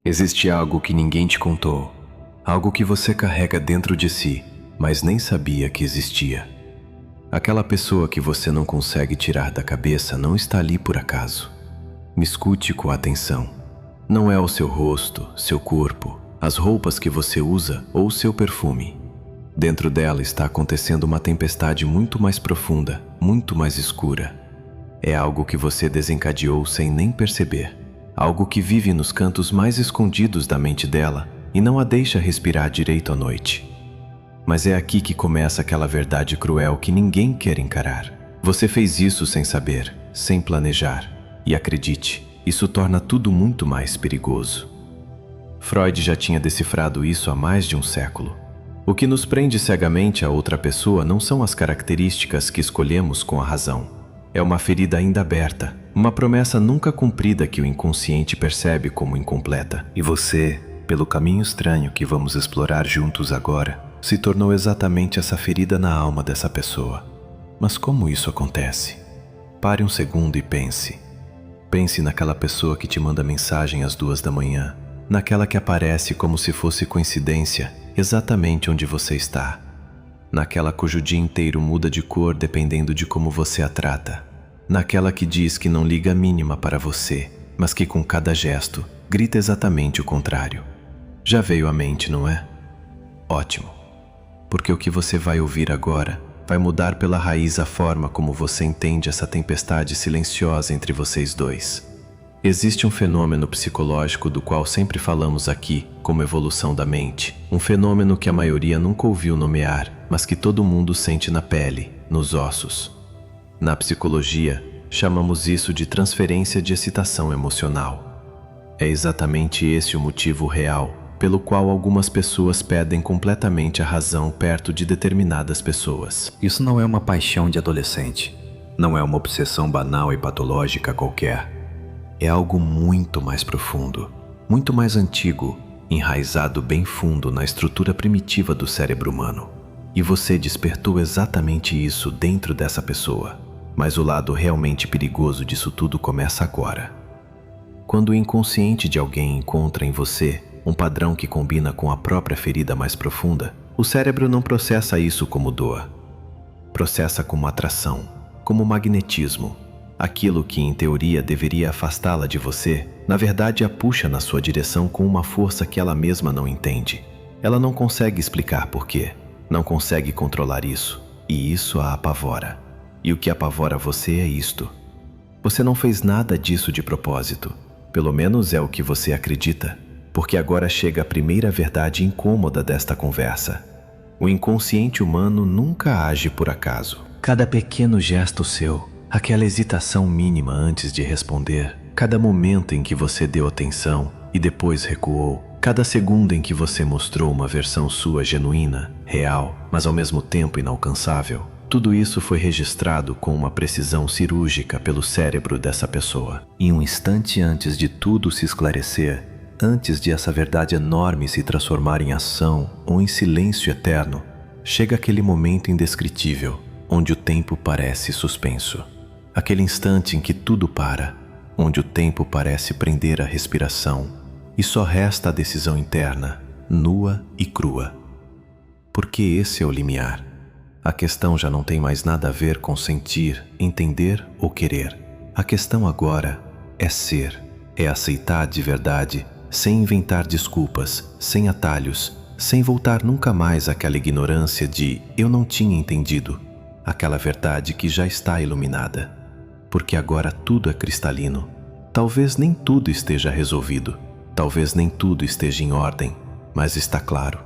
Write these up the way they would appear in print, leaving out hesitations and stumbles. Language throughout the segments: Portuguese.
Existe algo que ninguém te contou, algo que você carrega dentro de si, mas nem sabia que existia. Aquela pessoa que você não consegue tirar da cabeça não está ali por acaso. Me escute com atenção. Não é o seu rosto, seu corpo, as roupas que você usa ou seu perfume. Dentro dela está acontecendo uma tempestade muito mais profunda, muito mais escura. É algo que você desencadeou sem nem perceber. Algo que vive nos cantos mais escondidos da mente dela e não a deixa respirar direito à noite. Mas é aqui que começa aquela verdade cruel que ninguém quer encarar. Você fez isso sem saber, sem planejar. E acredite, isso torna tudo muito mais perigoso. Freud já tinha decifrado isso há mais de um século. O que nos prende cegamente a outra pessoa não são as características que escolhemos com a razão. É uma ferida ainda aberta, uma promessa nunca cumprida que o inconsciente percebe como incompleta. E você, pelo caminho estranho que vamos explorar juntos agora, se tornou exatamente essa ferida na alma dessa pessoa. Mas como isso acontece? Pare um segundo e pense. Pense naquela pessoa que te manda mensagem às 2 da manhã, naquela que aparece como se fosse coincidência exatamente onde você está, naquela cujo dia inteiro muda de cor dependendo de como você a trata, naquela que diz que não liga a mínima para você, mas que com cada gesto grita exatamente o contrário. Já veio à mente, não é? Ótimo, porque o que você vai ouvir agora vai mudar pela raiz a forma como você entende essa tempestade silenciosa entre vocês dois. Existe um fenômeno psicológico do qual sempre falamos aqui, como evolução da mente. Um fenômeno que a maioria nunca ouviu nomear, mas que todo mundo sente na pele, nos ossos. Na psicologia, chamamos isso de transferência de excitação emocional. É exatamente esse o motivo real pelo qual algumas pessoas perdem completamente a razão perto de determinadas pessoas. Isso não é uma paixão de adolescente. Não é uma obsessão banal e patológica qualquer. É algo muito mais profundo, muito mais antigo, enraizado bem fundo na estrutura primitiva do cérebro humano. E você despertou exatamente isso dentro dessa pessoa. Mas o lado realmente perigoso disso tudo começa agora. Quando o inconsciente de alguém encontra em você um padrão que combina com a própria ferida mais profunda, o cérebro não processa isso como dor. Processa como atração, como magnetismo. Aquilo que, em teoria, deveria afastá-la de você, na verdade a puxa na sua direção com uma força que ela mesma não entende. Ela não consegue explicar por quê, não consegue controlar isso, e isso a apavora. E o que apavora você é isto. Você não fez nada disso de propósito, pelo menos é o que você acredita, porque agora chega a primeira verdade incômoda desta conversa. O inconsciente humano nunca age por acaso. Cada pequeno gesto seu, aquela hesitação mínima antes de responder, cada momento em que você deu atenção e depois recuou, cada segundo em que você mostrou uma versão sua genuína, real, mas ao mesmo tempo inalcançável, tudo isso foi registrado com uma precisão cirúrgica pelo cérebro dessa pessoa. E um instante antes de tudo se esclarecer, antes de essa verdade enorme se transformar em ação ou em silêncio eterno, chega aquele momento indescritível, onde o tempo parece suspenso. Aquele instante em que tudo para, onde o tempo parece prender a respiração, e só resta a decisão interna, nua e crua. Porque esse é o limiar. A questão já não tem mais nada a ver com sentir, entender ou querer. A questão agora é ser, é aceitar de verdade, sem inventar desculpas, sem atalhos, sem voltar nunca mais àquela ignorância de eu não tinha entendido, aquela verdade que já está iluminada. Porque agora tudo é cristalino. Talvez nem tudo esteja resolvido, talvez nem tudo esteja em ordem, mas está claro.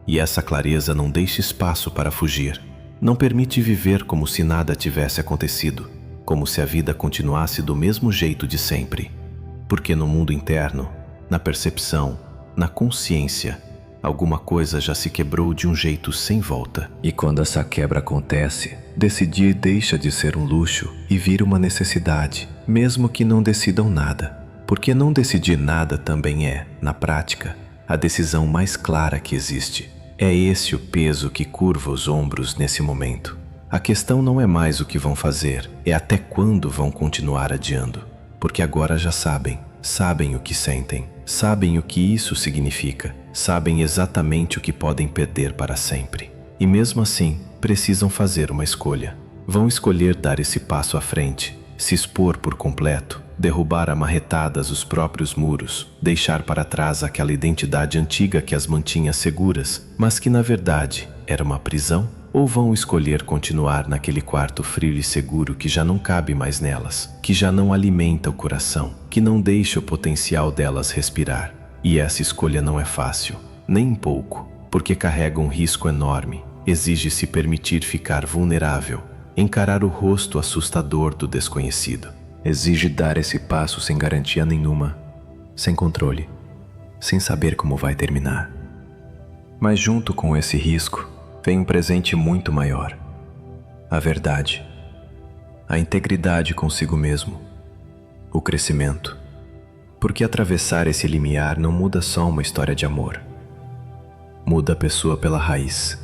E essa clareza não deixa espaço para fugir. Não permite viver como se nada tivesse acontecido, como se a vida continuasse do mesmo jeito de sempre. Porque no mundo interno, na percepção, na consciência, alguma coisa já se quebrou de um jeito sem volta. E quando essa quebra acontece, decidir deixa de ser um luxo e vira uma necessidade, mesmo que não decidam nada. Porque não decidir nada também é, na prática, a decisão mais clara que existe. É esse o peso que curva os ombros nesse momento. A questão não é mais o que vão fazer, é até quando vão continuar adiando. Porque agora já sabem, sabem o que sentem, sabem o que isso significa, sabem exatamente o que podem perder para sempre. E mesmo assim, precisam fazer uma escolha. Vão escolher dar esse passo à frente, se expor por completo, derrubar a marretadas os próprios muros, deixar para trás aquela identidade antiga que as mantinha seguras, mas que na verdade era uma prisão? Ou vão escolher continuar naquele quarto frio e seguro que já não cabe mais nelas, que já não alimenta o coração, que não deixa o potencial delas respirar? E essa escolha não é fácil, nem um pouco, porque carrega um risco enorme. Exige se permitir ficar vulnerável, encarar o rosto assustador do desconhecido. Exige dar esse passo sem garantia nenhuma, sem controle, sem saber como vai terminar. Mas junto com esse risco, vem um presente muito maior. A verdade, a integridade consigo mesmo, o crescimento. Porque atravessar esse limiar não muda só uma história de amor. Muda a pessoa pela raiz.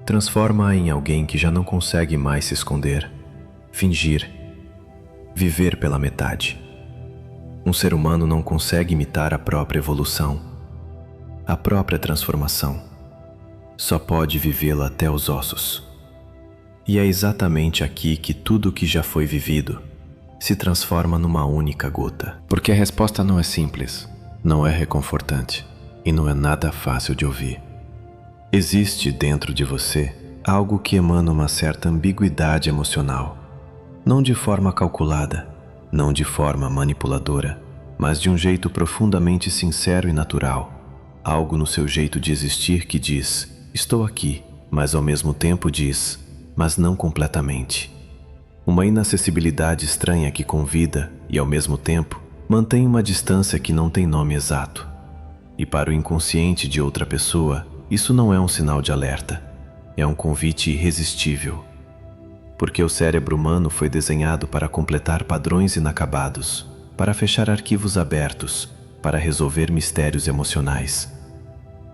Transforma-a em alguém que já não consegue mais se esconder, fingir, viver pela metade. Um ser humano não consegue imitar a própria evolução, a própria transformação. Só pode vivê-la até os ossos. E é exatamente aqui que tudo o que já foi vivido se transforma numa única gota. Porque a resposta não é simples, não é reconfortante e não é nada fácil de ouvir. Existe dentro de você algo que emana uma certa ambiguidade emocional. Não de forma calculada, não de forma manipuladora, mas de um jeito profundamente sincero e natural. Algo no seu jeito de existir que diz: estou aqui, mas ao mesmo tempo diz: mas não completamente. Uma inacessibilidade estranha que convida e ao mesmo tempo mantém uma distância que não tem nome exato. E para o inconsciente de outra pessoa, isso não é um sinal de alerta, é um convite irresistível. Porque o cérebro humano foi desenhado para completar padrões inacabados, para fechar arquivos abertos, para resolver mistérios emocionais.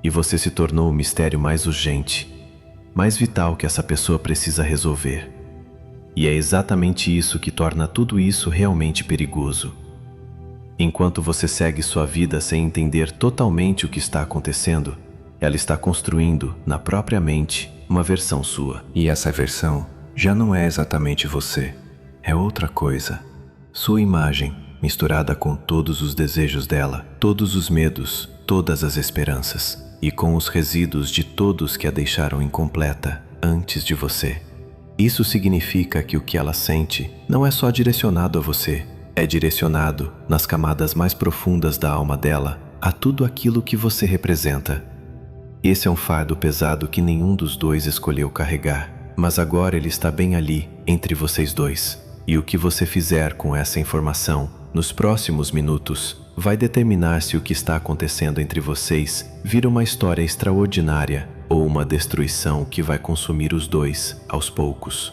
E você se tornou o mistério mais urgente, mais vital que essa pessoa precisa resolver. E é exatamente isso que torna tudo isso realmente perigoso. Enquanto você segue sua vida sem entender totalmente o que está acontecendo, ela está construindo, na própria mente, uma versão sua. E essa versão já não é exatamente você, é outra coisa. Sua imagem, misturada com todos os desejos dela, todos os medos, todas as esperanças, e com os resíduos de todos que a deixaram incompleta antes de você. Isso significa que o que ela sente não é só direcionado a você, é direcionado, nas camadas mais profundas da alma dela, a tudo aquilo que você representa. Esse é um fardo pesado que nenhum dos dois escolheu carregar, mas agora ele está bem ali, entre vocês dois. E o que você fizer com essa informação, nos próximos minutos, vai determinar se o que está acontecendo entre vocês vira uma história extraordinária ou uma destruição que vai consumir os dois, aos poucos.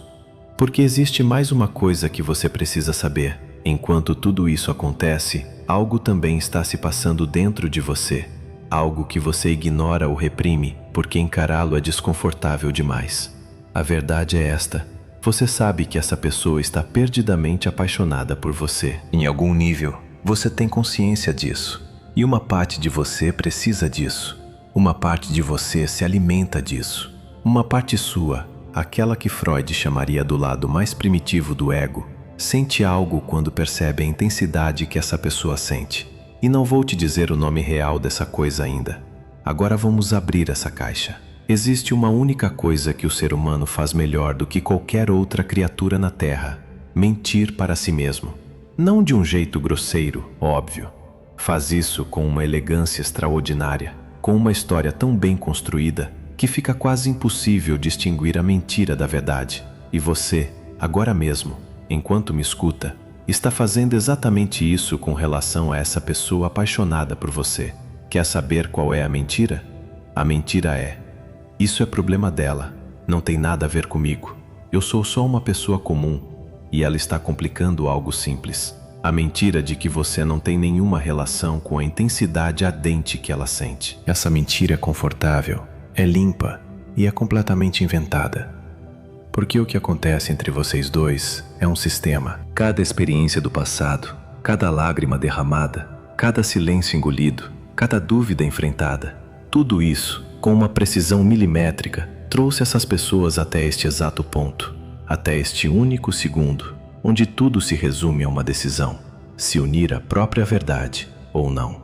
Porque existe mais uma coisa que você precisa saber. Enquanto tudo isso acontece, algo também está se passando dentro de você. Algo que você ignora ou reprime, porque encará-lo é desconfortável demais. A verdade é esta: você sabe que essa pessoa está perdidamente apaixonada por você. Em algum nível, você tem consciência disso. E uma parte de você precisa disso. Uma parte de você se alimenta disso. Uma parte sua, aquela que Freud chamaria do lado mais primitivo do ego, sente algo quando percebe a intensidade que essa pessoa sente. E não vou te dizer o nome real dessa coisa ainda. Agora vamos abrir essa caixa. Existe uma única coisa que o ser humano faz melhor do que qualquer outra criatura na Terra: mentir para si mesmo. Não de um jeito grosseiro, óbvio. Faz isso com uma elegância extraordinária, com uma história tão bem construída que fica quase impossível distinguir a mentira da verdade. E você, agora mesmo, enquanto me escuta, está fazendo exatamente isso com relação a essa pessoa apaixonada por você. Quer saber qual é a mentira? A mentira é: isso é problema dela, não tem nada a ver comigo. Eu sou só uma pessoa comum e ela está complicando algo simples. A mentira de que você não tem nenhuma relação com a intensidade ardente que ela sente. Essa mentira é confortável, é limpa e é completamente inventada. Porque o que acontece entre vocês dois é um sistema. Cada experiência do passado, cada lágrima derramada, cada silêncio engolido, cada dúvida enfrentada, tudo isso, com uma precisão milimétrica, trouxe essas pessoas até este exato ponto, até este único segundo, onde tudo se resume a uma decisão: se unir à própria verdade ou não.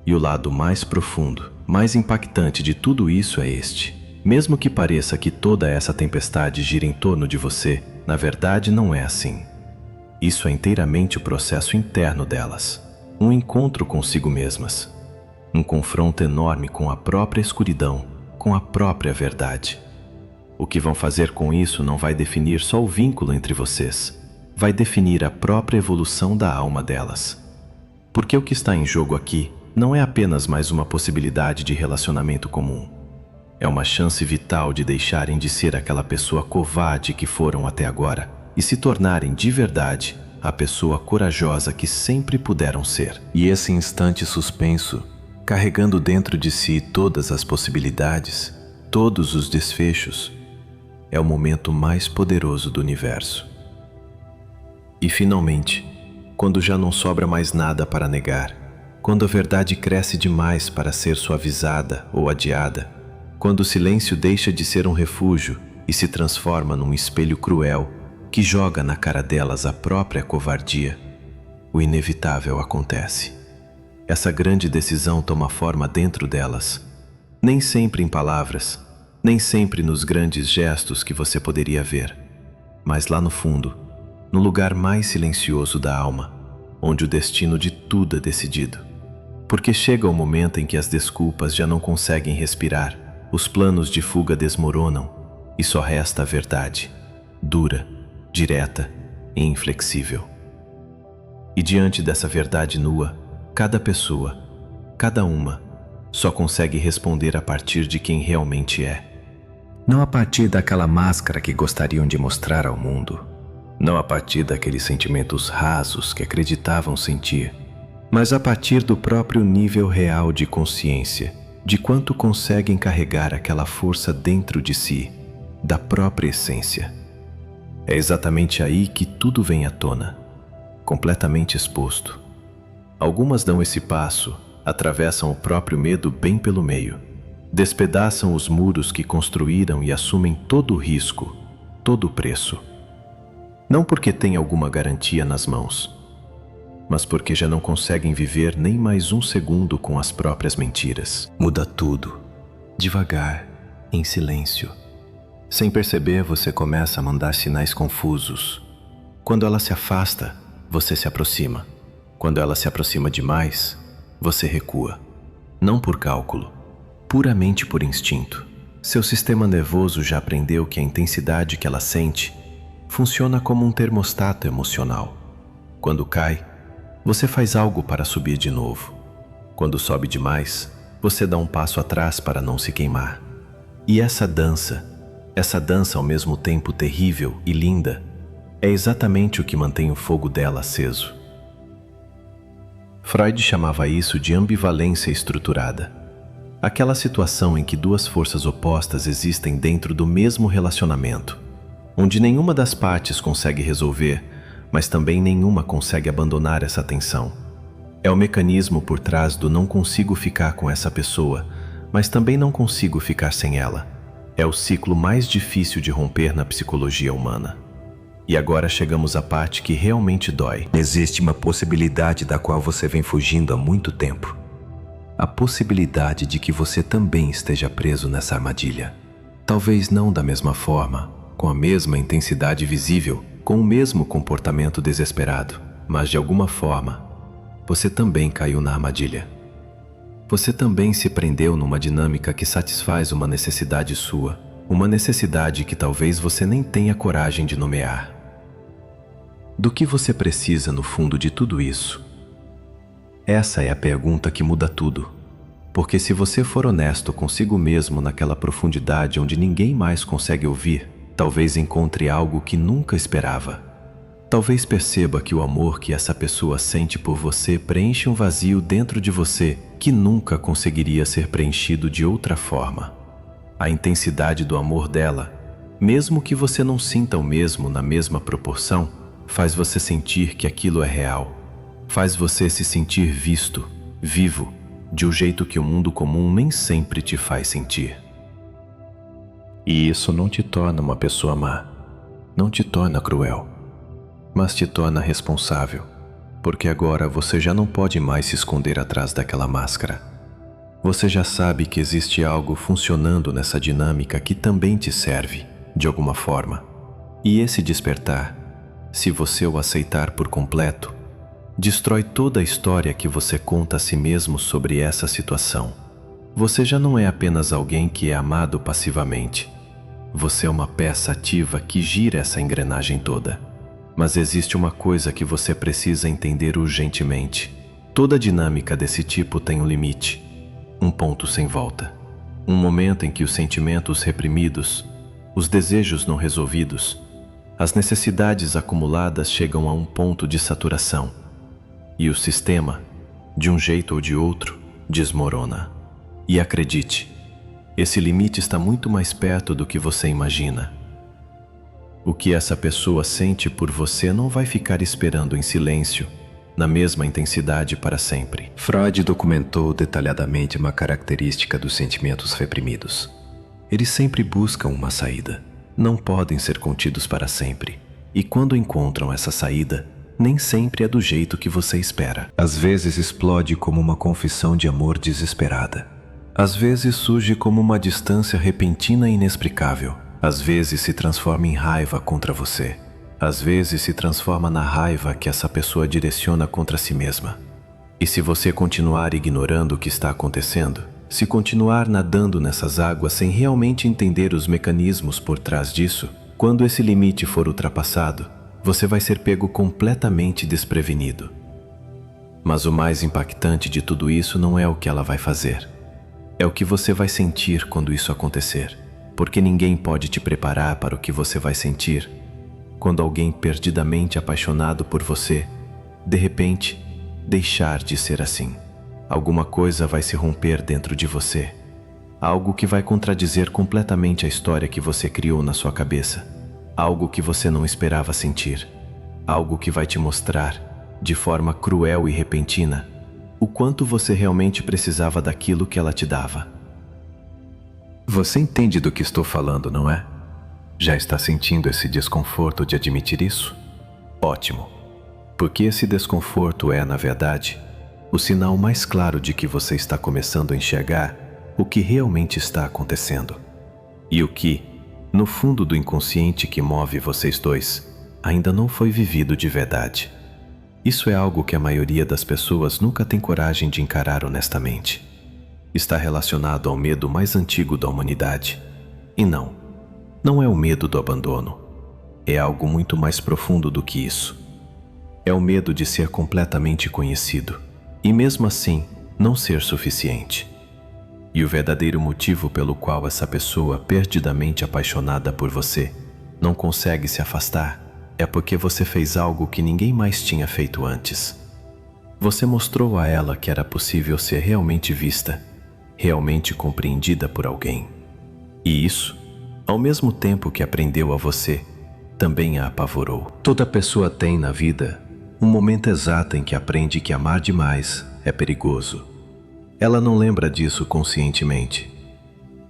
E o lado mais profundo, mais impactante de tudo isso é este: mesmo que pareça que toda essa tempestade gira em torno de você, na verdade não é assim. Isso é inteiramente o processo interno delas, um encontro consigo mesmas, um confronto enorme com a própria escuridão, com a própria verdade. O que vão fazer com isso não vai definir só o vínculo entre vocês, vai definir a própria evolução da alma delas. Porque o que está em jogo aqui não é apenas mais uma possibilidade de relacionamento comum. É uma chance vital de deixarem de ser aquela pessoa covarde que foram até agora e se tornarem de verdade a pessoa corajosa que sempre puderam ser. E esse instante suspenso, carregando dentro de si todas as possibilidades, todos os desfechos, é o momento mais poderoso do universo. E finalmente, quando já não sobra mais nada para negar, quando a verdade cresce demais para ser suavizada ou adiada, quando o silêncio deixa de ser um refúgio e se transforma num espelho cruel que joga na cara delas a própria covardia, o inevitável acontece. Essa grande decisão toma forma dentro delas, nem sempre em palavras, nem sempre nos grandes gestos que você poderia ver, mas lá no fundo, no lugar mais silencioso da alma, onde o destino de tudo é decidido. Porque chega o momento em que as desculpas já não conseguem respirar, os planos de fuga desmoronam e só resta a verdade, dura, direta e inflexível. E diante dessa verdade nua, cada pessoa, cada uma, só consegue responder a partir de quem realmente é. Não a partir daquela máscara que gostariam de mostrar ao mundo, não a partir daqueles sentimentos rasos que acreditavam sentir, mas a partir do próprio nível real de consciência, de quanto conseguem carregar aquela força dentro de si, da própria essência. É exatamente aí que tudo vem à tona, completamente exposto. Algumas dão esse passo, atravessam o próprio medo bem pelo meio, despedaçam os muros que construíram e assumem todo o risco, todo o preço. Não porque têm alguma garantia nas mãos, mas porque já não conseguem viver nem mais um segundo com as próprias mentiras. Muda tudo, devagar, em silêncio. Sem perceber, você começa a mandar sinais confusos. Quando ela se afasta, você se aproxima. Quando ela se aproxima demais, você recua. Não por cálculo, puramente por instinto. Seu sistema nervoso já aprendeu que a intensidade que ela sente funciona como um termostato emocional. Quando cai, você faz algo para subir de novo. Quando sobe demais, você dá um passo atrás para não se queimar. E essa dança ao mesmo tempo terrível e linda, é exatamente o que mantém o fogo dela aceso. Freud chamava isso de ambivalência estruturada. Aquela situação em que duas forças opostas existem dentro do mesmo relacionamento, onde nenhuma das partes consegue resolver, mas também nenhuma consegue abandonar essa tensão. É o mecanismo por trás do não consigo ficar com essa pessoa, mas também não consigo ficar sem ela. É o ciclo mais difícil de romper na psicologia humana. E agora chegamos à parte que realmente dói. Existe uma possibilidade da qual você vem fugindo há muito tempo. A possibilidade de que você também esteja preso nessa armadilha. Talvez não da mesma forma, com a mesma intensidade visível, com o mesmo comportamento desesperado, mas de alguma forma, você também caiu na armadilha. Você também se prendeu numa dinâmica que satisfaz uma necessidade sua, uma necessidade que talvez você nem tenha coragem de nomear. Do que você precisa no fundo de tudo isso? Essa é a pergunta que muda tudo. Porque se você for honesto consigo mesmo naquela profundidade onde ninguém mais consegue ouvir, talvez encontre algo que nunca esperava. Talvez perceba que o amor que essa pessoa sente por você preenche um vazio dentro de você que nunca conseguiria ser preenchido de outra forma. A intensidade do amor dela, mesmo que você não sinta o mesmo na mesma proporção, faz você sentir que aquilo é real. Faz você se sentir visto, vivo, de um jeito que o mundo comum nem sempre te faz sentir. E isso não te torna uma pessoa má, não te torna cruel, mas te torna responsável, porque agora você já não pode mais se esconder atrás daquela máscara. Você já sabe que existe algo funcionando nessa dinâmica que também te serve, de alguma forma. E esse despertar, se você o aceitar por completo, destrói toda a história que você conta a si mesmo sobre essa situação. Você já não é apenas alguém que é amado passivamente. Você é uma peça ativa que gira essa engrenagem toda. Mas existe uma coisa que você precisa entender urgentemente. Toda dinâmica desse tipo tem um limite, um ponto sem volta. Um momento em que os sentimentos reprimidos, os desejos não resolvidos, as necessidades acumuladas chegam a um ponto de saturação. E o sistema, de um jeito ou de outro, desmorona. E acredite, esse limite está muito mais perto do que você imagina. O que essa pessoa sente por você não vai ficar esperando em silêncio, na mesma intensidade para sempre. Freud documentou detalhadamente uma característica dos sentimentos reprimidos. Eles sempre buscam uma saída. Não podem ser contidos para sempre. E quando encontram essa saída, nem sempre é do jeito que você espera. Às vezes explode como uma confissão de amor desesperada. Às vezes surge como uma distância repentina e inexplicável. Às vezes se transforma em raiva contra você. Às vezes se transforma na raiva que essa pessoa direciona contra si mesma. E se você continuar ignorando o que está acontecendo, se continuar nadando nessas águas sem realmente entender os mecanismos por trás disso, quando esse limite for ultrapassado, você vai ser pego completamente desprevenido. Mas o mais impactante de tudo isso não é o que ela vai fazer. É o que você vai sentir quando isso acontecer. Porque ninguém pode te preparar para o que você vai sentir quando alguém perdidamente apaixonado por você, de repente, deixar de ser assim. Alguma coisa vai se romper dentro de você. Algo que vai contradizer completamente a história que você criou na sua cabeça. Algo que você não esperava sentir. Algo que vai te mostrar, de forma cruel e repentina, o quanto você realmente precisava daquilo que ela te dava. Você entende do que estou falando, não é? Já está sentindo esse desconforto de admitir isso? Ótimo, porque esse desconforto é, na verdade, o sinal mais claro de que você está começando a enxergar o que realmente está acontecendo. E o que, no fundo do inconsciente que move vocês dois, ainda não foi vivido de verdade. Isso é algo que a maioria das pessoas nunca tem coragem de encarar honestamente. Está relacionado ao medo mais antigo da humanidade. E não é o medo do abandono. É algo muito mais profundo do que isso. É o medo de ser completamente conhecido e mesmo assim não ser suficiente. E o verdadeiro motivo pelo qual essa pessoa perdidamente apaixonada por você não consegue se afastar é porque você fez algo que ninguém mais tinha feito antes. Você mostrou a ela que era possível ser realmente vista, realmente compreendida por alguém. E isso, ao mesmo tempo que aprendeu a você, também a apavorou. Toda pessoa tem na vida um momento exato em que aprende que amar demais é perigoso. Ela não lembra disso conscientemente.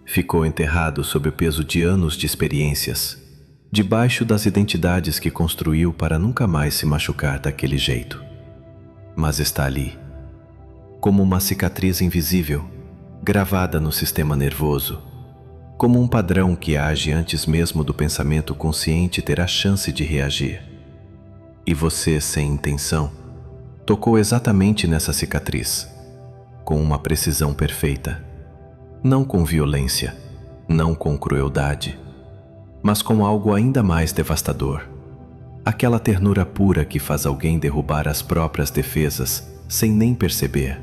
Ficou enterrado sob o peso de anos de experiências, debaixo das identidades que construiu para nunca mais se machucar daquele jeito. Mas está ali, como uma cicatriz invisível, gravada no sistema nervoso, como um padrão que age antes mesmo do pensamento consciente ter a chance de reagir. E você, sem intenção, tocou exatamente nessa cicatriz, com uma precisão perfeita, não com violência, não com crueldade, mas com algo ainda mais devastador. Aquela ternura pura que faz alguém derrubar as próprias defesas sem nem perceber.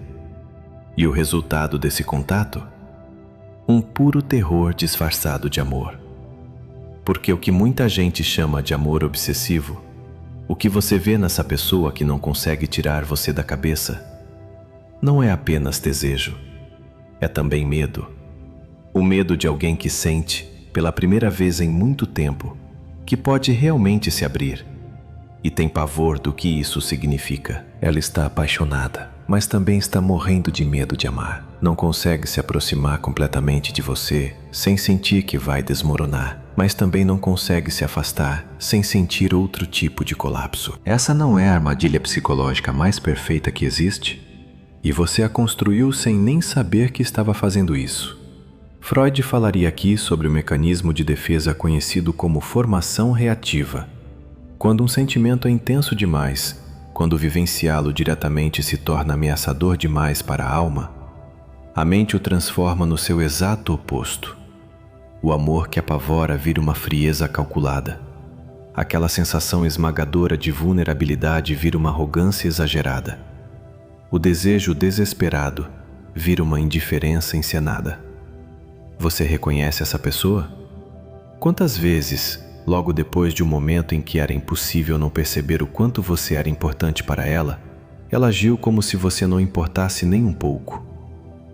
E o resultado desse contato? Um puro terror disfarçado de amor. Porque o que muita gente chama de amor obsessivo, o que você vê nessa pessoa que não consegue tirar você da cabeça, não é apenas desejo, é também medo. O medo de alguém que sente, pela primeira vez em muito tempo, que pode realmente se abrir. e tem pavor do que isso significa. Ela está apaixonada, mas também está morrendo de medo de amar. Não consegue se aproximar completamente de você sem sentir que vai desmoronar, mas também não consegue se afastar sem sentir outro tipo de colapso. Essa não é a armadilha psicológica mais perfeita que existe? E você a construiu sem nem saber que estava fazendo isso. Freud falaria aqui sobre o mecanismo de defesa conhecido como formação reativa. Quando um sentimento é intenso demais, quando vivenciá-lo diretamente se torna ameaçador demais para a alma, a mente o transforma no seu exato oposto. O amor que apavora vira uma frieza calculada. Aquela sensação esmagadora de vulnerabilidade vira uma arrogância exagerada. O desejo desesperado vira uma indiferença encenada. Você reconhece essa pessoa? Quantas vezes, logo depois de um momento em que era impossível não perceber o quanto você era importante para ela, ela agiu como se você não importasse nem um pouco?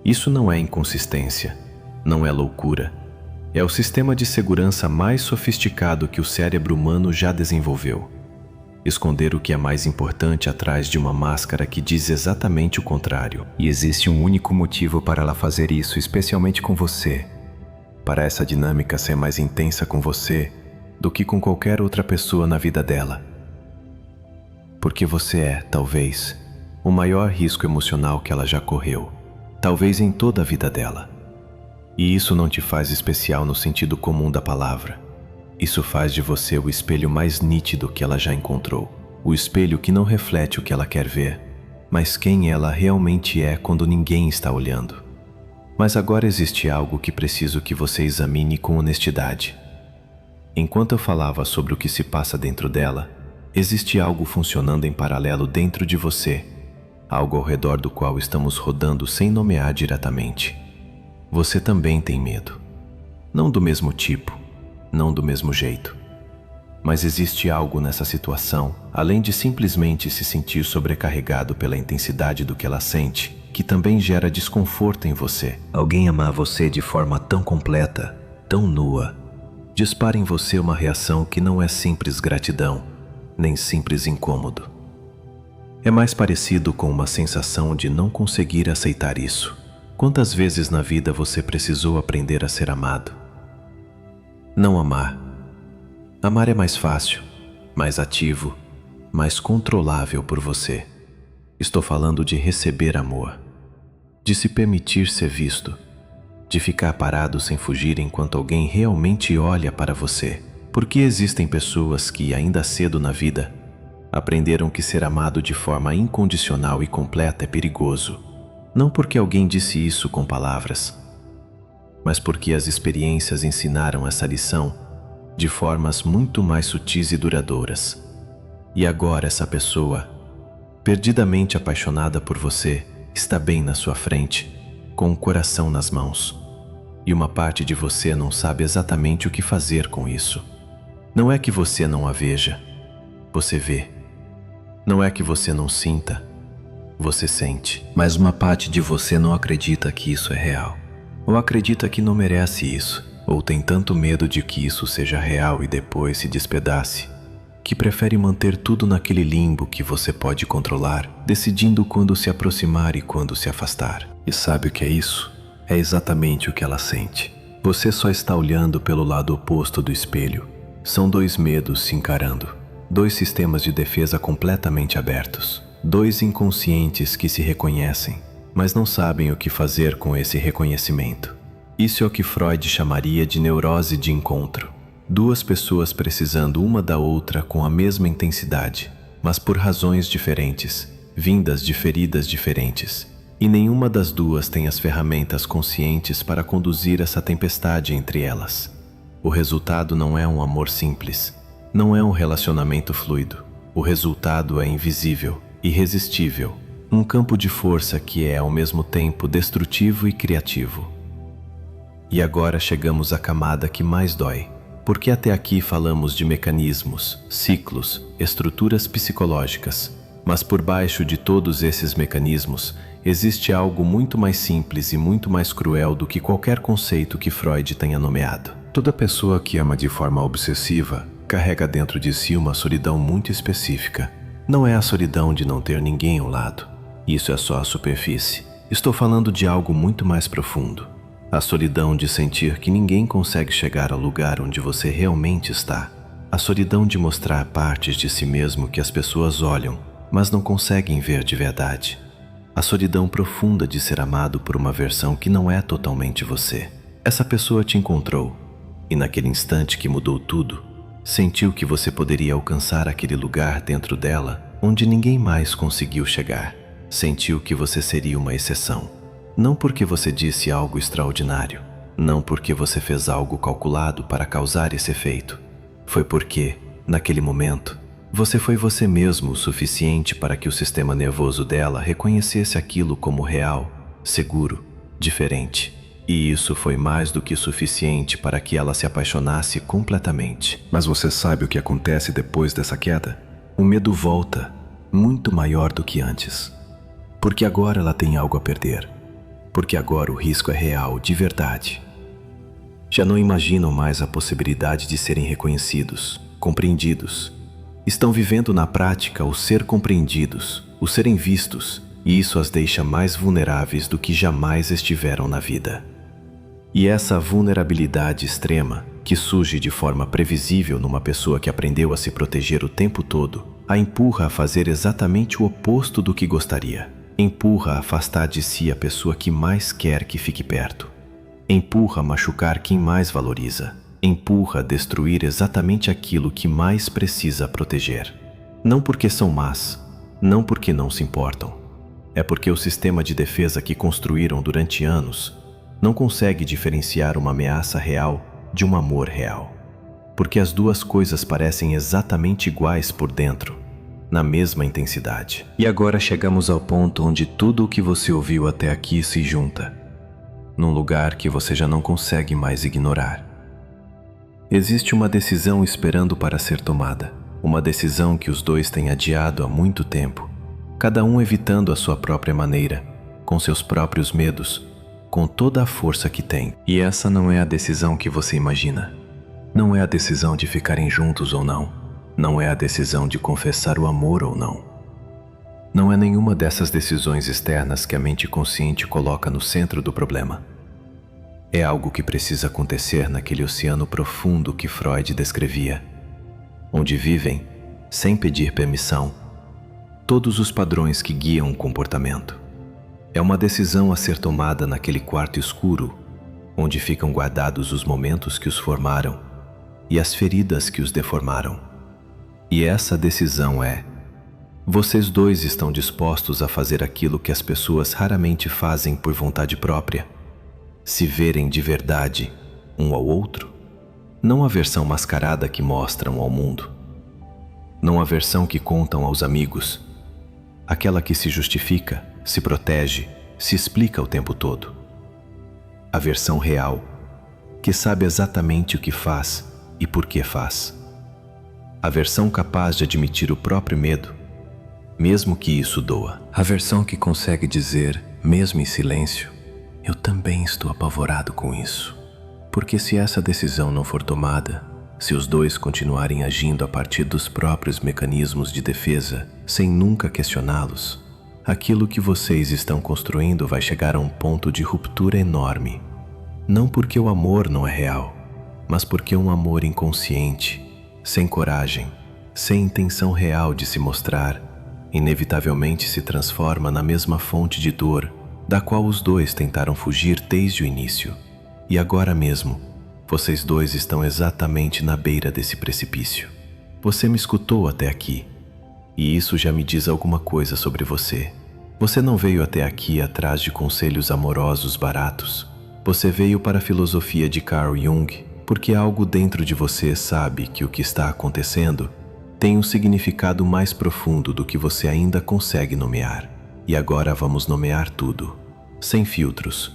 Isso não é inconsistência, não é loucura. É o sistema de segurança mais sofisticado que o cérebro humano já desenvolveu. Esconder o que é mais importante atrás de uma máscara que diz exatamente o contrário. E existe um único motivo para ela fazer isso, especialmente com você. Para essa dinâmica ser mais intensa com você do que com qualquer outra pessoa na vida dela. Porque você é, talvez, o maior risco emocional que ela já correu, talvez em toda a vida dela. E isso não te faz especial no sentido comum da palavra. Isso faz de você o espelho mais nítido que ela já encontrou. O espelho que não reflete o que ela quer ver, mas quem ela realmente é quando ninguém está olhando. Mas agora existe algo que preciso que você examine com honestidade. Enquanto eu falava sobre o que se passa dentro dela, existe algo funcionando em paralelo dentro de você, algo ao redor do qual estamos rodando sem nomear diretamente. Você também tem medo. Não do mesmo tipo, não do mesmo jeito. Mas existe algo nessa situação, além de simplesmente se sentir sobrecarregado pela intensidade do que ela sente, que também gera desconforto em você. Alguém amar você de forma tão completa, tão nua, dispara em você uma reação que não é simples gratidão, nem simples incômodo. É mais parecido com uma sensação de não conseguir aceitar isso. Quantas vezes na vida você precisou aprender a ser amado? Não amar. Amar é mais fácil, mais ativo, mais controlável por você. Estou falando de receber amor, de se permitir ser visto, de ficar parado sem fugir enquanto alguém realmente olha para você. Porque existem pessoas que, ainda cedo na vida, aprenderam que ser amado de forma incondicional e completa é perigoso. Não porque alguém disse isso com palavras, mas porque as experiências ensinaram essa lição de formas muito mais sutis e duradouras. E agora essa pessoa, perdidamente apaixonada por você, está bem na sua frente, com o coração nas mãos. E uma parte de você não sabe exatamente o que fazer com isso. Não é que você não a veja, você vê. Não é que você não sinta, você sente. Mas uma parte de você não acredita que isso é real. Ou acredita que não merece isso. Ou tem tanto medo de que isso seja real e depois se despedace, que prefere manter tudo naquele limbo que você pode controlar, decidindo quando se aproximar e quando se afastar. E sabe o que é isso? É exatamente o que ela sente. Você só está olhando pelo lado oposto do espelho. São dois medos se encarando. Dois sistemas de defesa completamente abertos. Dois inconscientes que se reconhecem, mas não sabem o que fazer com esse reconhecimento. Isso é o que Freud chamaria de neurose de encontro. Duas pessoas precisando uma da outra com a mesma intensidade, mas por razões diferentes, vindas de feridas diferentes. E nenhuma das duas tem as ferramentas conscientes para conduzir essa tempestade entre elas. O resultado não é um amor simples, não é um relacionamento fluido. O resultado é invisível, irresistível, um campo de força que é ao mesmo tempo destrutivo e criativo. E agora chegamos à camada que mais dói, porque até aqui falamos de mecanismos, ciclos, estruturas psicológicas, mas por baixo de todos esses mecanismos existe algo muito mais simples e muito mais cruel do que qualquer conceito que Freud tenha nomeado. Toda pessoa que ama de forma obsessiva carrega dentro de si uma solidão muito específica. Não é a solidão de não ter ninguém ao lado. Isso é só a superfície. Estou falando de algo muito mais profundo. A solidão de sentir que ninguém consegue chegar ao lugar onde você realmente está. A solidão de mostrar partes de si mesmo que as pessoas olham, mas não conseguem ver de verdade. A solidão profunda de ser amado por uma versão que não é totalmente você. Essa pessoa te encontrou, e naquele instante que mudou tudo, sentiu que você poderia alcançar aquele lugar dentro dela onde ninguém mais conseguiu chegar. Sentiu que você seria uma exceção. Não porque você disse algo extraordinário, não porque você fez algo calculado para causar esse efeito. Foi porque, naquele momento, você foi você mesmo o suficiente para que o sistema nervoso dela reconhecesse aquilo como real, seguro, diferente. E isso foi mais do que suficiente para que ela se apaixonasse completamente. Mas você sabe o que acontece depois dessa queda? O medo volta, muito maior do que antes. Porque agora ela tem algo a perder. Porque agora o risco é real, de verdade. Já não imaginam mais a possibilidade de serem reconhecidos, compreendidos. Estão vivendo na prática o ser compreendidos, o serem vistos, e isso as deixa mais vulneráveis do que jamais estiveram na vida. E essa vulnerabilidade extrema, que surge de forma previsível numa pessoa que aprendeu a se proteger o tempo todo, a empurra a fazer exatamente o oposto do que gostaria. Empurra a afastar de si a pessoa que mais quer que fique perto. Empurra a machucar quem mais valoriza. Empurra a destruir exatamente aquilo que mais precisa proteger. Não porque são más, não porque não se importam. É porque o sistema de defesa que construíram durante anos não consegue diferenciar uma ameaça real de um amor real. Porque as duas coisas parecem exatamente iguais por dentro, na mesma intensidade. E agora chegamos ao ponto onde tudo o que você ouviu até aqui se junta, num lugar que você já não consegue mais ignorar. Existe uma decisão esperando para ser tomada, uma decisão que os dois têm adiado há muito tempo, cada um evitando a sua própria maneira, com seus próprios medos, com toda a força que tem. E essa não é a decisão que você imagina. Não é a decisão de ficarem juntos ou não. Não é a decisão de confessar o amor ou não. Não é nenhuma dessas decisões externas que a mente consciente coloca no centro do problema. É algo que precisa acontecer naquele oceano profundo que Freud descrevia, onde vivem, sem pedir permissão, todos os padrões que guiam o comportamento. É uma decisão a ser tomada naquele quarto escuro, onde ficam guardados os momentos que os formaram e as feridas que os deformaram. E essa decisão é: vocês dois estão dispostos a fazer aquilo que as pessoas raramente fazem por vontade própria? Se verem de verdade um ao outro? Não a versão mascarada que mostram ao mundo. Não a versão que contam aos amigos. Aquela que se justifica, se protege, se explica o tempo todo. A versão real, que sabe exatamente o que faz e por que faz. A versão capaz de admitir o próprio medo, mesmo que isso doa. A versão que consegue dizer, mesmo em silêncio: eu também estou apavorado com isso. Porque se essa decisão não for tomada, se os dois continuarem agindo a partir dos próprios mecanismos de defesa, sem nunca questioná-los, aquilo que vocês estão construindo vai chegar a um ponto de ruptura enorme. Não porque o amor não é real, mas porque um amor inconsciente, sem coragem, sem intenção real de se mostrar, inevitavelmente se transforma na mesma fonte de dor da qual os dois tentaram fugir desde o início. E agora mesmo, vocês dois estão exatamente na beira desse precipício. Você me escutou até aqui, e isso já me diz alguma coisa sobre você. Você não veio até aqui atrás de conselhos amorosos baratos. Você veio para a filosofia de Carl Jung, porque algo dentro de você sabe que o que está acontecendo tem um significado mais profundo do que você ainda consegue nomear. E agora vamos nomear tudo, sem filtros,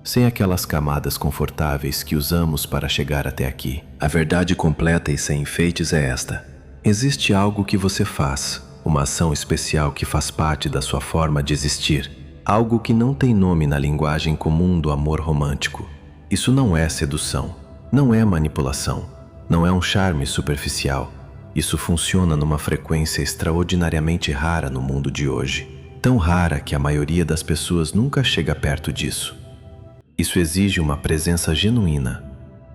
sem aquelas camadas confortáveis que usamos para chegar até aqui. A verdade completa e sem enfeites é esta: existe algo que você faz, uma ação especial que faz parte da sua forma de existir, algo que não tem nome na linguagem comum do amor romântico. Isso não é sedução, não é manipulação, Não é um charme superficial. Isso funciona numa frequência extraordinariamente rara no mundo de hoje. Tão rara que a maioria das pessoas nunca chega perto disso. Isso exige uma presença genuína.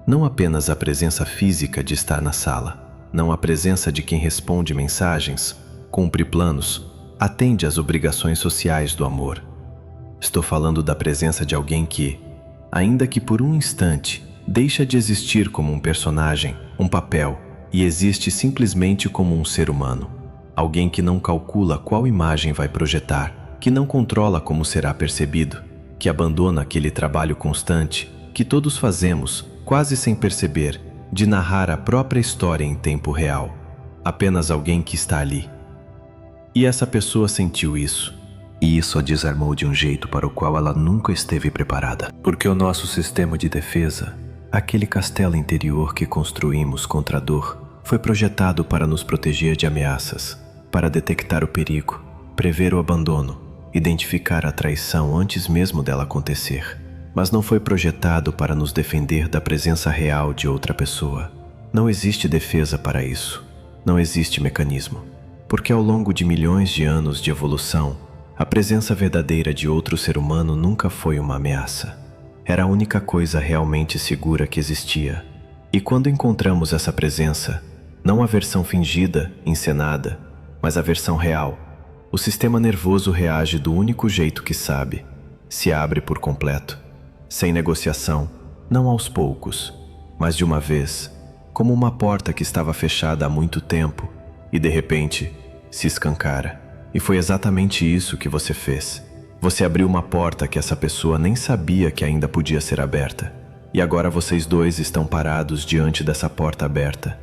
Não apenas a presença física de estar na sala. Não a presença de quem responde mensagens, cumpre planos, atende às obrigações sociais do amor. Estou falando da presença de alguém que, ainda que por um instante, deixa de existir como um personagem, um papel, e existe simplesmente como um ser humano. Alguém que não calcula qual imagem vai projetar, que não controla como será percebido, que abandona aquele trabalho constante que todos fazemos, quase sem perceber, de narrar a própria história em tempo real. Apenas alguém que está ali. E essa pessoa sentiu isso. E isso a desarmou de um jeito para o qual ela nunca esteve preparada. Porque o nosso sistema de defesa, aquele castelo interior que construímos contra a dor, foi projetado para nos proteger de ameaças, para detectar o perigo, prever o abandono, identificar a traição antes mesmo dela acontecer. Mas não foi projetado para nos defender da presença real de outra pessoa. Não existe defesa para isso. Não existe mecanismo. Porque ao longo de milhões de anos de evolução, a presença verdadeira de outro ser humano nunca foi uma ameaça. Era a única coisa realmente segura que existia. E quando encontramos essa presença, não a versão fingida, encenada, mas a versão real, o sistema nervoso reage do único jeito que sabe. Se abre por completo, sem negociação, não aos poucos, mas de uma vez, como uma porta que estava fechada há muito tempo e de repente se escancara. E foi exatamente isso que você fez. Você abriu uma porta que essa pessoa nem sabia que ainda podia ser aberta. E agora vocês dois estão parados diante dessa porta aberta,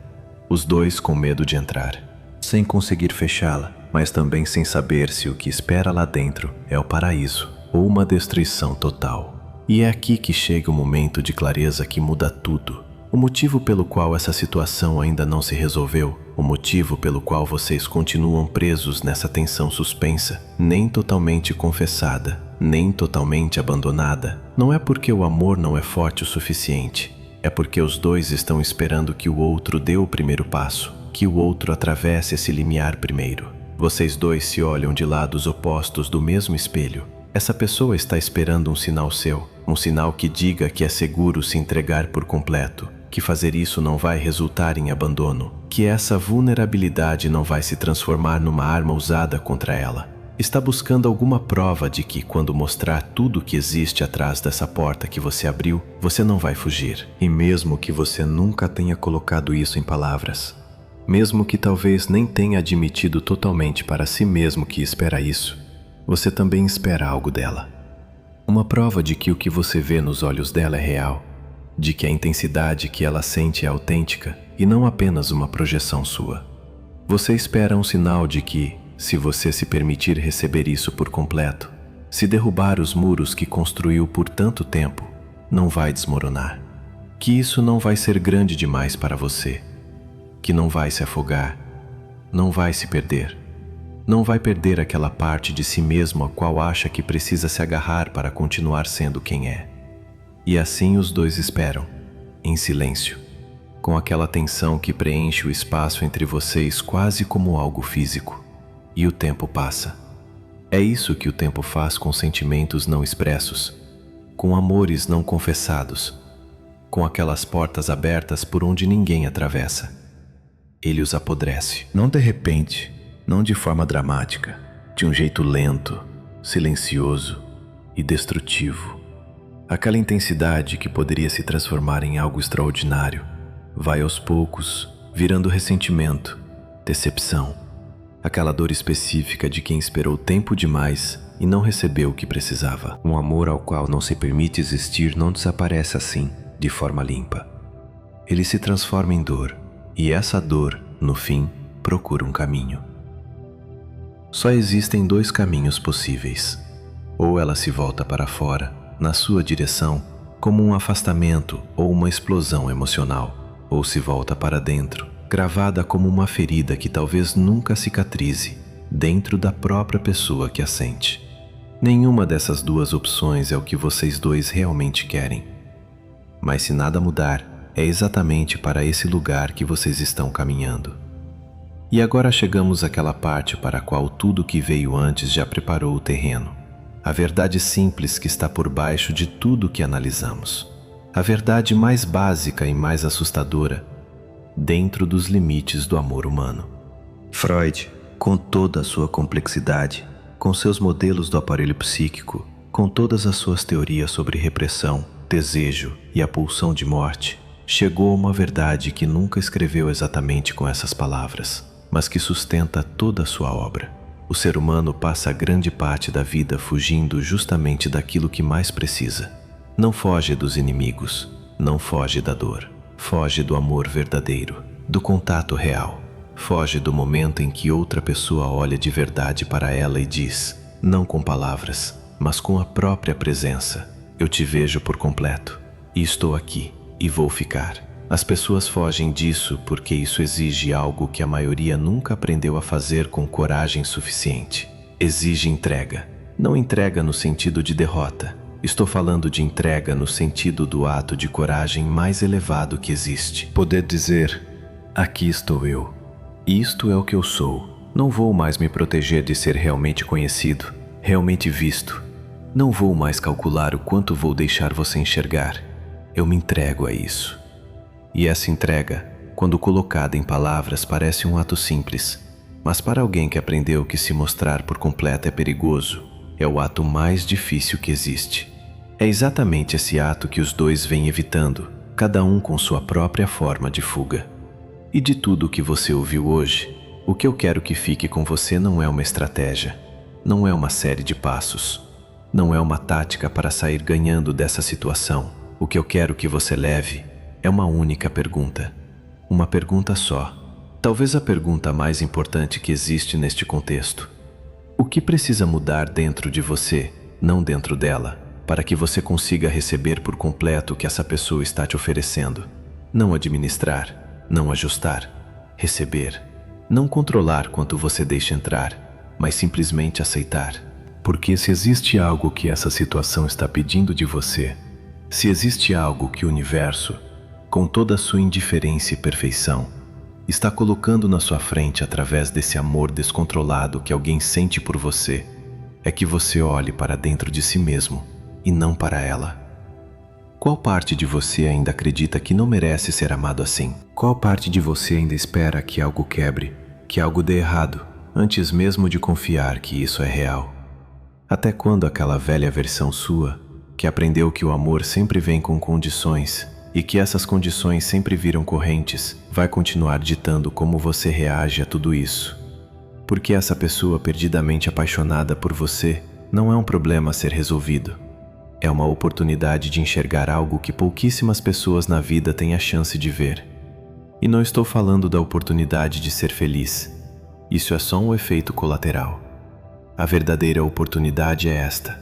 os dois com medo de entrar, sem conseguir fechá-la, mas também sem saber se o que espera lá dentro é o paraíso ou uma destruição total. E é aqui que chega o momento de clareza que muda tudo. O motivo pelo qual essa situação ainda não se resolveu, o motivo pelo qual vocês continuam presos nessa tensão suspensa, nem totalmente confessada, nem totalmente abandonada, não é porque o amor não é forte o suficiente. É porque os dois estão esperando que o outro dê o primeiro passo, que o outro atravesse esse limiar primeiro. Vocês dois se olham de lados opostos do mesmo espelho. Essa pessoa está esperando um sinal seu, um sinal que diga que é seguro se entregar por completo, que fazer isso não vai resultar em abandono, que essa vulnerabilidade não vai se transformar numa arma usada contra ela. Está buscando alguma prova de que, quando mostrar tudo que existe atrás dessa porta que você abriu, você não vai fugir. E mesmo que você nunca tenha colocado isso em palavras, mesmo que talvez nem tenha admitido totalmente para si mesmo que espera isso, você também espera algo dela. Uma prova de que o que você vê nos olhos dela é real, de que a intensidade que ela sente é autêntica e não apenas uma projeção sua. Você espera um sinal de que, se você se permitir receber isso por completo, se derrubar os muros que construiu por tanto tempo, não vai desmoronar. Que isso não vai ser grande demais para você. Que não vai se afogar. Não vai se perder. Não vai perder aquela parte de si mesmo a qual acha que precisa se agarrar para continuar sendo quem é. E assim os dois esperam, em silêncio, com aquela tensão que preenche o espaço entre vocês quase como algo físico. E o tempo passa. É isso que o tempo faz com sentimentos não expressos, com amores não confessados, com aquelas portas abertas por onde ninguém atravessa. Ele os apodrece, não de repente, não de forma dramática, de um jeito lento, silencioso e destrutivo. Aquela intensidade que poderia se transformar em algo extraordinário, vai aos poucos virando ressentimento, decepção. Aquela dor específica de quem esperou tempo demais e não recebeu o que precisava. Um amor ao qual não se permite existir não desaparece assim, de forma limpa. Ele se transforma em dor, e essa dor, no fim, procura um caminho. Só existem dois caminhos possíveis. Ou ela se volta para fora, na sua direção, como um afastamento ou uma explosão emocional, ou se volta para dentro, gravada como uma ferida que talvez nunca cicatrize, dentro da própria pessoa que a sente. Nenhuma dessas duas opções é o que vocês dois realmente querem. Mas se nada mudar, é exatamente para esse lugar que vocês estão caminhando. E agora chegamos àquela parte para a qual tudo que veio antes já preparou o terreno. A verdade simples que está por baixo de tudo que analisamos. A verdade mais básica e mais assustadora, dentro dos limites do amor humano. Freud, com toda a sua complexidade, com seus modelos do aparelho psíquico, com todas as suas teorias sobre repressão, desejo e a pulsão de morte, chegou a uma verdade que nunca escreveu exatamente com essas palavras, mas que sustenta toda a sua obra. O ser humano passa grande parte da vida fugindo justamente daquilo que mais precisa. Não foge dos inimigos, não foge da dor, foge do amor verdadeiro, do contato real. Foge do momento em que outra pessoa olha de verdade para ela e diz, não com palavras, mas com a própria presença: eu te vejo por completo, e estou aqui, e vou ficar. As pessoas fogem disso porque isso exige algo que a maioria nunca aprendeu a fazer com coragem suficiente. Exige entrega. Não entrega no sentido de derrota. Estou falando de entrega no sentido do ato de coragem mais elevado que existe. Poder dizer, aqui estou eu. Isto é o que eu sou. Não vou mais me proteger de ser realmente conhecido, realmente visto. Não vou mais calcular o quanto vou deixar você enxergar. Eu me entrego a isso. E essa entrega, quando colocada em palavras, parece um ato simples. Mas para alguém que aprendeu que se mostrar por completo é perigoso, é o ato mais difícil que existe. É exatamente esse ato que os dois vêm evitando, cada um com sua própria forma de fuga. E de tudo o que você ouviu hoje, o que eu quero que fique com você não é uma estratégia, não é uma série de passos, não é uma tática para sair ganhando dessa situação. O que eu quero que você leve é uma única pergunta. Uma pergunta só. Talvez a pergunta mais importante que existe neste contexto. O que precisa mudar dentro de você, não dentro dela, para que você consiga receber por completo o que essa pessoa está te oferecendo? Não administrar, não ajustar, receber. Não controlar quanto você deixa entrar, mas simplesmente aceitar. Porque se existe algo que essa situação está pedindo de você, se existe algo que o universo, com toda a sua indiferença e perfeição, está colocando na sua frente através desse amor descontrolado que alguém sente por você, é que você olhe para dentro de si mesmo e não para ela. Qual parte de você ainda acredita que não merece ser amado assim? Qual parte de você ainda espera que algo quebre, que algo dê errado, antes mesmo de confiar que isso é real? Até quando aquela velha versão sua, que aprendeu que o amor sempre vem com condições e que essas condições sempre viram correntes, vai continuar ditando como você reage a tudo isso? Porque essa pessoa perdidamente apaixonada por você não é um problema a ser resolvido. É uma oportunidade de enxergar algo que pouquíssimas pessoas na vida têm a chance de ver. E não estou falando da oportunidade de ser feliz. Isso é só um efeito colateral. A verdadeira oportunidade é esta: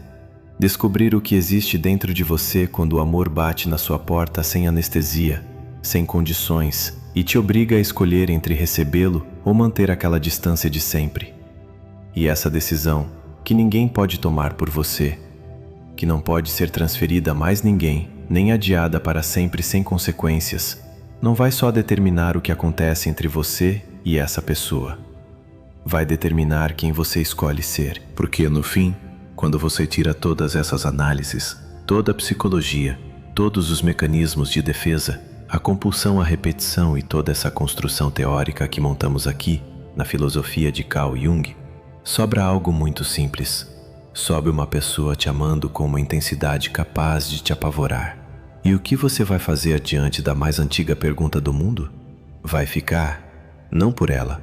descobrir o que existe dentro de você quando o amor bate na sua porta sem anestesia, sem condições, e te obriga a escolher entre recebê-lo ou manter aquela distância de sempre. E essa decisão, que ninguém pode tomar por você, que não pode ser transferida a mais ninguém, nem adiada para sempre sem consequências, não vai só determinar o que acontece entre você e essa pessoa. Vai determinar quem você escolhe ser. Porque no fim, quando você tira todas essas análises, toda a psicologia, todos os mecanismos de defesa, a compulsão à repetição e toda essa construção teórica que montamos aqui, na filosofia de Carl Jung, sobra algo muito simples. Sobe uma pessoa te amando com uma intensidade capaz de te apavorar. E o que você vai fazer diante da mais antiga pergunta do mundo? Vai ficar, não por ela,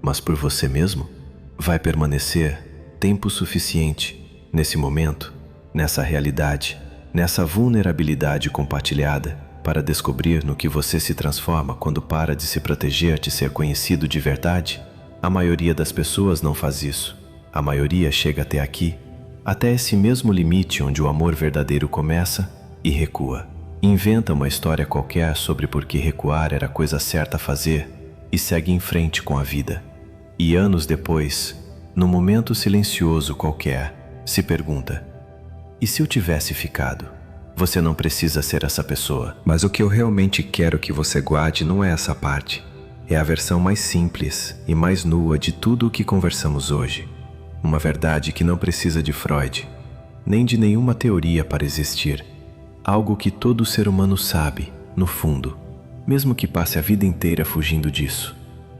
mas por você mesmo? Vai permanecer tempo suficiente nesse momento, nessa realidade, nessa vulnerabilidade compartilhada, para descobrir no que você se transforma quando para de se proteger de ser conhecido de verdade? A maioria das pessoas não faz isso. A maioria chega até aqui, até esse mesmo limite onde o amor verdadeiro começa, e recua. Inventa uma história qualquer sobre por que recuar era a coisa certa a fazer e segue em frente com a vida. E anos depois, num momento silencioso qualquer, se pergunta: e se eu tivesse ficado? Você não precisa ser essa pessoa. Mas o que eu realmente quero que você guarde não é essa parte. É a versão mais simples e mais nua de tudo o que conversamos hoje. Uma verdade que não precisa de Freud, nem de nenhuma teoria para existir. Algo que todo ser humano sabe, no fundo, mesmo que passe a vida inteira fugindo disso.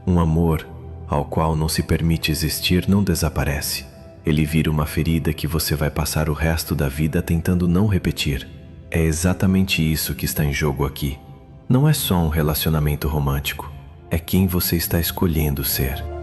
Um amor ao qual não se permite existir não desaparece. Ele vira uma ferida que você vai passar o resto da vida tentando não repetir. É exatamente isso que está em jogo aqui. Não é só um relacionamento romântico. É quem você está escolhendo ser.